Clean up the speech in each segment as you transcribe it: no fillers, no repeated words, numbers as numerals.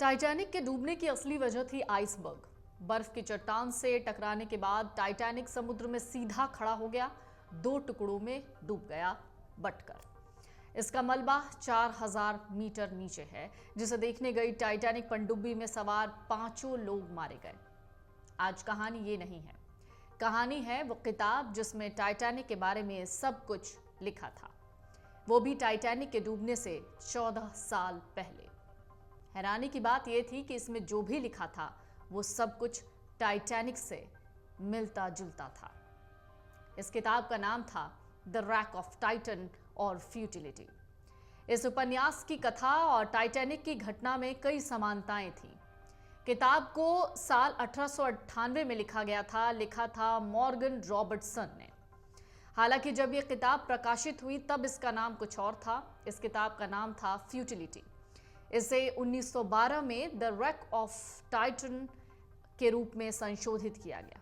Titanic के डूबने की असली वजह थी आइसबर्ग। बर्फ की चट्टान से टकराने के बाद टाइटैनिक समुद्र में सीधा खड़ा हो गया, दो टुकड़ों में डूब गया बटकर। इसका मलबा 4000 मीटर नीचे है, जिसे देखने गई टाइटैनिक पनडुब्बी में सवार 5 लोग मारे गए। आज कहानी ये नहीं है, कहानी है वो किताब जिसमें टाइटैनिक के बारे में सब कुछ लिखा था, वो भी टाइटैनिक के डूबने से 14 साल पहले। हैरानी की बात यह थी कि इसमें जो भी लिखा था वो सब कुछ टाइटैनिक से मिलता जुलता था। इस किताब का नाम था द रैक ऑफ टाइटन और फ्यूटिलिटी। इस उपन्यास की कथा और टाइटैनिक की घटना में कई समानताएं थीं। किताब को साल 1898 में लिखा था मॉर्गन रॉबर्टसन ने। हालांकि जब यह किताब प्रकाशित हुई तब इसका नाम कुछ और था। इस किताब का नाम था फ्यूटिलिटी। इसे 1912 में द रैक ऑफ टाइटन के रूप में संशोधित किया गया।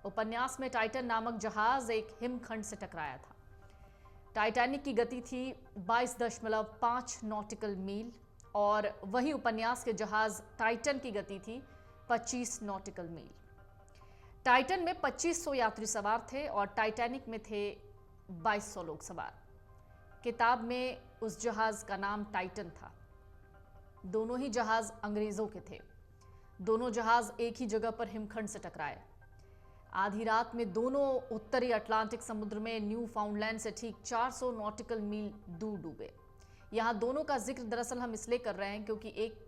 उपन्यास में टाइटन नामक जहाज एक हिमखंड से टकराया था। टाइटैनिक की गति थी 22.5 नॉटिकल मील और वही उपन्यास के जहाज टाइटन की गति थी 25 नॉटिकल मील। टाइटन में 2500 यात्री सवार थे और टाइटैनिक में थे 2200 लोग सवार। किताब में उस जहाज का नाम टाइटन था। दोनों ही जहाज अंग्रेजों के थे। दोनों जहाज एक ही जगह पर हिमखंड से टकराए। आधी रात में दोनों उत्तरी अटलांटिक समुद्र में न्यू फाउंडलैंड से ठीक 400 नॉटिकल मील दूर डूबे। यहाँ दोनों का जिक्र दरअसल हम इसलिए कर रहे हैं क्योंकि एक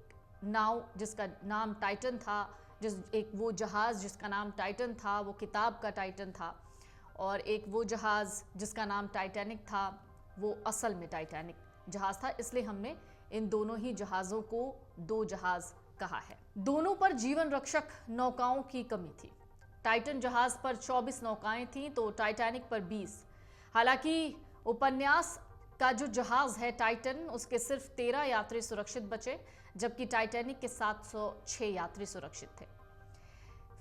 नाव जिसका नाम टाइटन था, एक वो जहाज जिसका नाम टाइटन था, वो किताब का टाइटन था, और एक वो जहाज जिसका नाम टाइटैनिक था, वो असल में टाइटैनिक जहाज था। इसलिए हमने इन दोनों ही जहाज़ों को दो जहाज कहा है। दोनों पर जीवन रक्षक नौकाओं की कमी थी। टाइटन जहाज पर 24 नौकाएं थीं तो टाइटैनिक पर 20। हालांकि उपन्यास का जो जहाज है टाइटन, उसके सिर्फ 13 यात्री सुरक्षित बचे, जबकि टाइटैनिक के 706 यात्री सुरक्षित थे।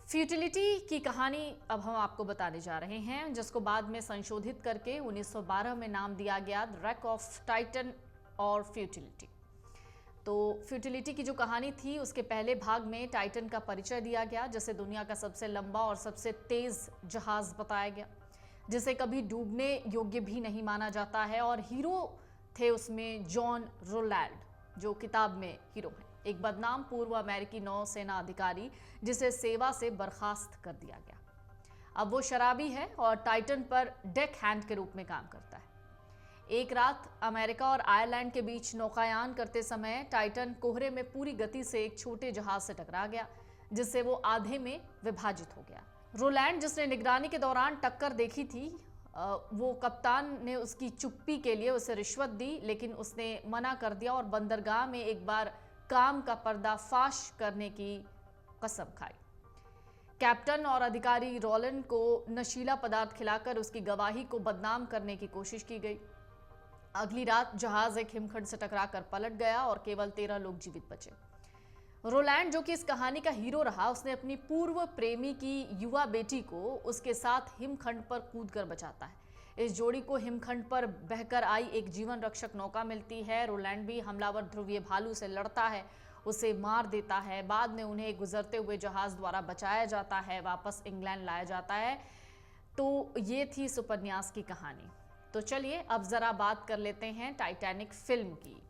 फ्यूटिलिटी की कहानी अब हम आपको बताने जा रहे हैं, जिसको बाद में संशोधित करके 1912 में नाम दिया गया द रैक ऑफ टाइटन और फ्यूटिलिटी। तो फ्यूटिलिटी की जो कहानी थी उसके पहले भाग में टाइटन का परिचय दिया गया, जिसे दुनिया का सबसे लंबा और सबसे तेज जहाज बताया गया, जिसे कभी डूबने योग्य भी नहीं माना जाता है। और हीरो थे उसमें जॉन रोलैंड, जो किताब में हीरो हैं, एक बदनाम पूर्व अमेरिकी नौसेना अधिकारी जिसे सेवा से बर्खास्त कर दिया गया। अब वो शराबी है और टाइटन पर डेक हैंड के रूप में काम करता है। एक रात अमेरिका और आयरलैंड के बीच नौकायान करते समय टाइटन कोहरे में पूरी गति से एक छोटे जहाज से टकरा गया, जिससे वो आधे में विभाजित हो गया। रोलैंड, जिसने निगरानी के दौरान टक्कर देखी थी, वो कप्तान ने उसकी चुप्पी के लिए उसे रिश्वत दी, लेकिन उसने मना कर दिया और बंदरगाह में एक बार काम का पर्दाफाश करने की कसम खाई। कैप्टन और अधिकारी रोलैंड को नशीला पदार्थ खिलाकर उसकी गवाही को बदनाम करने की कोशिश की गई। अगली रात जहाज एक हिमखंड से टकराकर पलट गया और केवल 13 लोग जीवित बचे। रोलैंड, जो कि इस कहानी का हीरो रहा, उसने अपनी पूर्व प्रेमी की युवा बेटी को उसके साथ हिमखंड पर कूदकर बचाता है। इस जोड़ी को हिमखंड पर बहकर आई एक जीवन रक्षक नौका मिलती है। रोलैंड भी हमलावर ध्रुवीय भालू से लड़ता है, उसे मार देता है। बाद में उन्हें गुजरते हुए जहाज द्वारा बचाया जाता है, वापस इंग्लैंड लाया जाता है। तो ये थी इस उपन्यास की कहानी। तो चलिए अब जरा बात कर लेते हैं टाइटैनिक फिल्म की,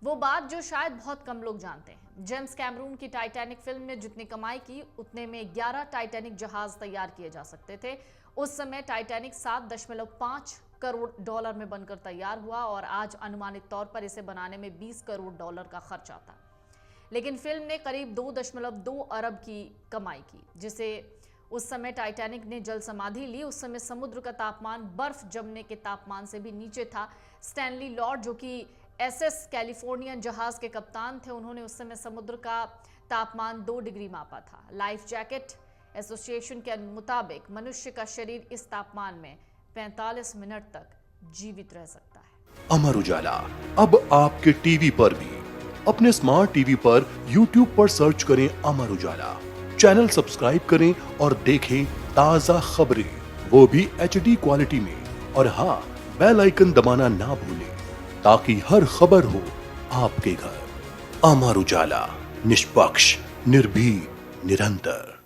वो बात जो शायद बहुत कम लोग जानते हैं। जेम्स कैमरून की टाइटैनिक फिल्म ने जितनी कमाई की उतने में 11 टाइटैनिक जहाज तैयार किए जा सकते थे। उस समय टाइटैनिक 7.5 करोड़ डॉलर में बनकर तैयार हुआ और आज अनुमानित तौर पर इसे बनाने में 20 करोड़ डॉलर का खर्च आता। लेकिन फिल्म ने करीब 2.2 अरब की कमाई की, जिसे उस समय टाइटैनिक ने जल समाधि ली। उस समय समुद्र का तापमान बर्फ जमने के तापमान से भी नीचे था। स्टैनली लॉर्ड, जो कि एसएस कैलिफोर्नियन जहाज के कप्तान थे, उन्होंने उस समय समुद्र का तापमान 2 डिग्री मापा था। लाइफ जैकेट एसोसिएशन के मुताबिक मनुष्य का शरीर इस तापमान में 45 मिनट तक जीवित रह सकता है। अमर उजाला अब आपके टीवी पर भी। अपने स्मार्ट टीवी पर यूट्यूब पर सर्च करें अमर उजाला, चैनल सब्सक्राइब करें और देखें ताजा खबरें, वो भी HD क्वालिटी में। और हाँ, बेल आइकन दबाना ना भूलें ताकि हर खबर हो आपके घर। अमर उजाला। निष्पक्ष, निर्भीक, निरंतर।